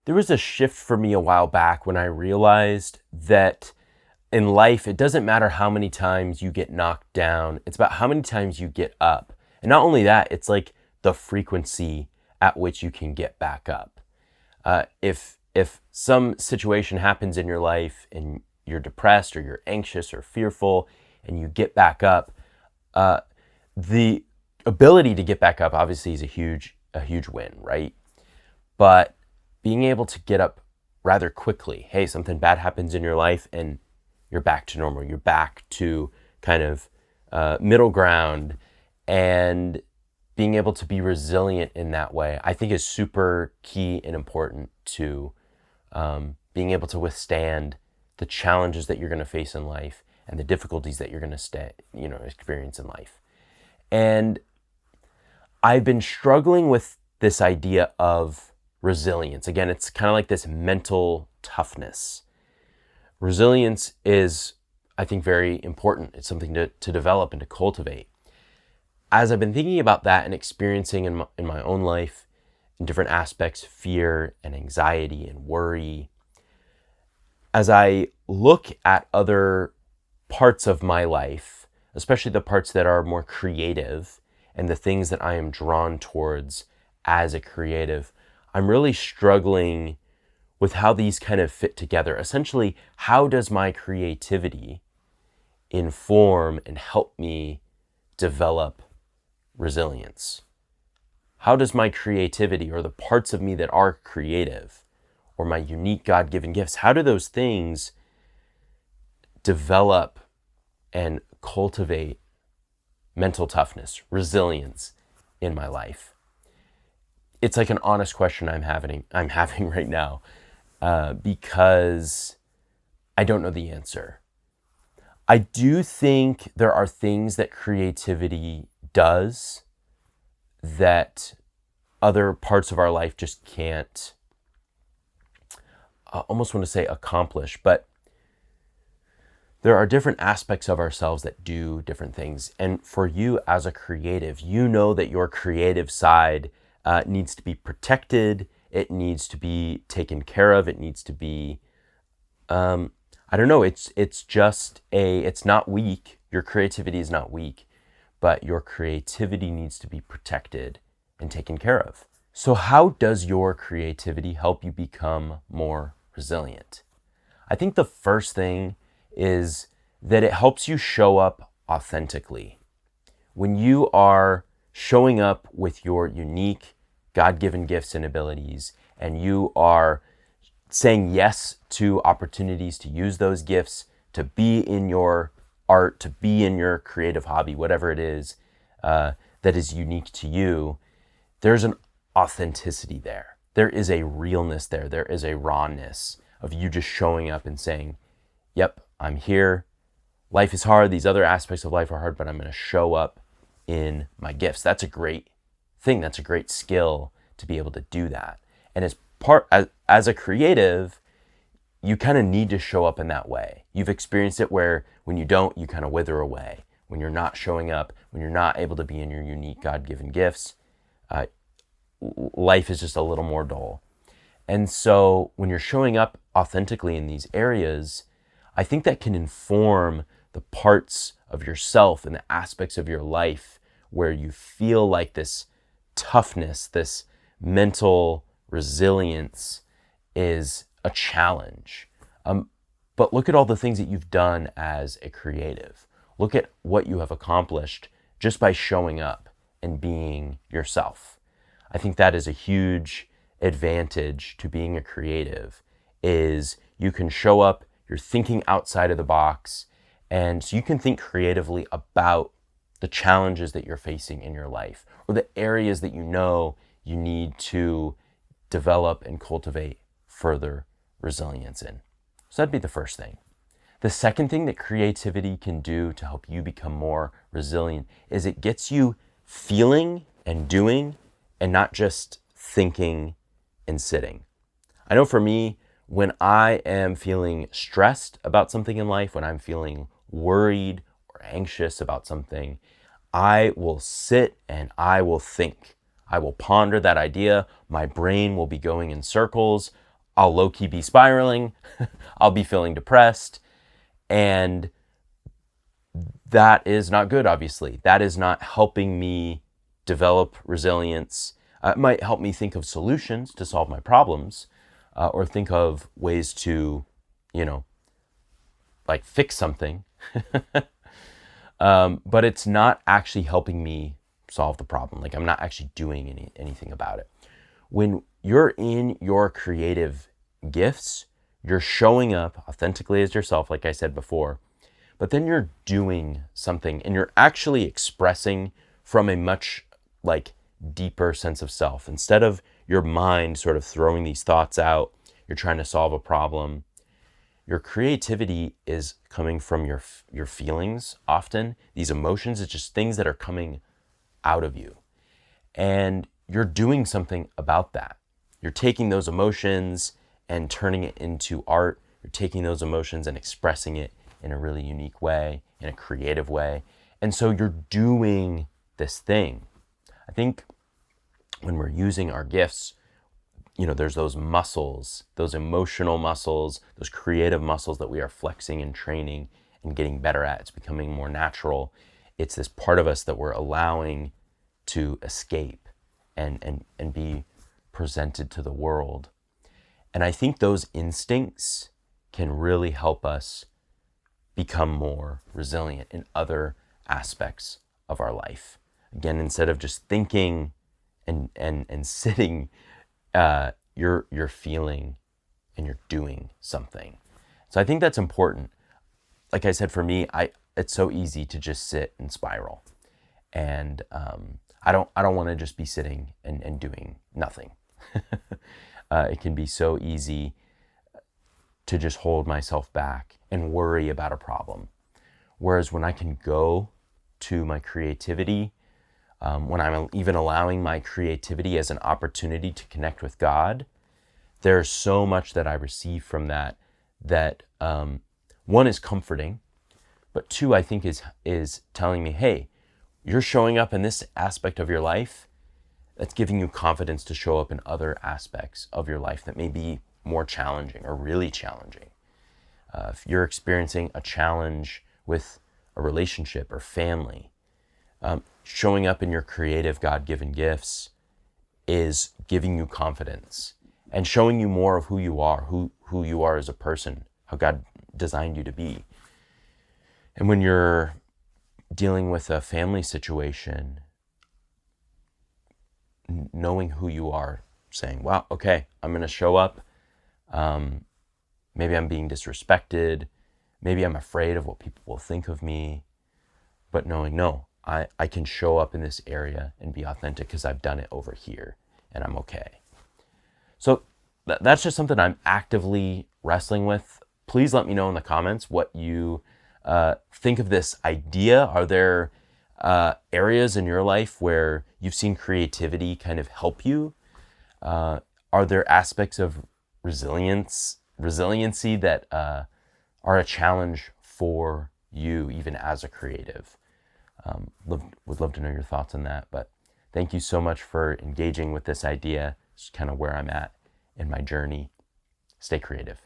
There was a shift for me a while back when I realized that in life, it doesn't matter how many times you get knocked down. It's about how many times you get up. And not only that, it's like the frequency at which you can get back up. If some situation happens in your life and you're depressed or you're anxious or fearful and you get back up, the ability to get back up obviously is a huge win, right? But being able to get up rather quickly, hey, something bad happens in your life and you're back to normal. You're back to kind of middle ground, and being able to be resilient in that way, I think is super key and important to being able to withstand the challenges that you're going to face in life and the difficulties that you're going to experience in life. And I've been struggling with this idea of resilience. Again, it's kind of like this mental toughness. Resilience is, I think, very important. It's something to develop and to cultivate. As I've been thinking about that and experiencing in my own life, in different aspects, fear and anxiety and worry, as I look at other parts of my life, especially the parts that are more creative and the things that I am drawn towards as a creative, I'm really struggling with how these kind of fit together. Essentially, how does my creativity inform and help me develop resilience? How does my creativity, or the parts of me that are creative, or my unique God-given gifts, how do those things develop and cultivate mental toughness, resilience in my life? It's like an honest question I'm having right now, because I don't know the answer. I do think there are things that creativity does that other parts of our life just can't, I almost want to say accomplish, but there are different aspects of ourselves that do different things. And for you as a creative, you know that your creative side needs to be protected. It needs to be taken care of. It needs to be, I don't know, it's not weak. Your creativity is not weak, but your creativity needs to be protected and taken care of. So how does your creativity help you become more resilient? I think the first thing is that it helps you show up authentically. When you are showing up with your unique God-given gifts and abilities, and you are saying yes to opportunities to use those gifts, to be in your art, to be in your creative hobby, whatever it is that is unique to you, there's an authenticity there. There is a realness there. There is a rawness of you just showing up and saying, yep, I'm here. Life is hard. These other aspects of life are hard, but I'm going to show up in my gifts. That's a great thing. That's a great skill to be able to do that. And as a creative, you kind of need to show up in that way. You've experienced it where when you don't, you kind of wither away. When you're not showing up, when you're not able to be in your unique God-given gifts, life is just a little more dull. And so when you're showing up authentically in these areas, I think that can inform the parts of yourself and the aspects of your life where you feel like this toughness, this mental resilience is a challenge. But look at all the things that you've done as a creative. Look at what you have accomplished just by showing up and being yourself. I think that is a huge advantage to being a creative, is you can show up, you're thinking outside of the box, and so you can think creatively about the challenges that you're facing in your life, or the areas that you know you need to develop and cultivate further resilience in. So that'd be the first thing. The second thing that creativity can do to help you become more resilient is it gets you feeling and doing and not just thinking and sitting. I know for me, when I am feeling stressed about something in life, when I'm feeling worried or anxious about something, I will sit and I will think. I will ponder that idea. My brain will be going in circles. I'll low-key be spiraling. I'll be feeling depressed. And that is not good, obviously. That is not helping me develop resilience. It might help me think of solutions to solve my problems, or think of ways to, like fix something. But it's not actually helping me solve the problem. Like, I'm not actually doing anything about it. When you're in your creative gifts, you're showing up authentically as yourself, like I said before, but then you're doing something and you're actually expressing from a much like deeper sense of self. Instead of your mind sort of throwing these thoughts out, you're trying to solve a problem. Your creativity is coming from your feelings often. These emotions, it's just things that are coming out of you. And you're doing something about that. You're taking those emotions and turning it into art. You're taking those emotions and expressing it in a really unique way, in a creative way. And so you're doing this thing. I think when we're using our gifts, there's those muscles, those emotional muscles, those creative muscles that we are flexing and training and getting better at. It's becoming more natural. It's this part of us that we're allowing to escape and be presented to the world. And I think those instincts can really help us become more resilient in other aspects of our life. Again, instead of just thinking and sitting, you're feeling and you're doing something. So I think that's important. Like I said, for me, it's so easy to just sit and spiral. And I don't want to just be sitting and doing nothing. It can be so easy to just hold myself back and worry about a problem. Whereas when I can go to my creativity, when I'm even allowing my creativity as an opportunity to connect with God, there's so much that I receive from that one is comforting, but two, I think is telling me, hey, you're showing up in this aspect of your life. That's giving you confidence to show up in other aspects of your life that may be more challenging or really challenging. If you're experiencing a challenge with a relationship or family, showing up in your creative God-given gifts is giving you confidence and showing you more of who you are, who you are as a person, how God designed you to be. And when you're dealing with a family situation, knowing who you are, saying, wow, okay, I'm going to show up. Maybe I'm being disrespected. Maybe I'm afraid of what people will think of me. But knowing, no, I can show up in this area and be authentic because I've done it over here and I'm okay. So that's just something I'm actively wrestling with. Please let me know in the comments what you think of this idea. Are there areas in your life where you've seen creativity kind of help you? Are there aspects of resiliency that are a challenge for you, even as a creative? Would love to know your thoughts on that. But thank you so much for engaging with this idea. It's kind of where I'm at in my journey. Stay creative.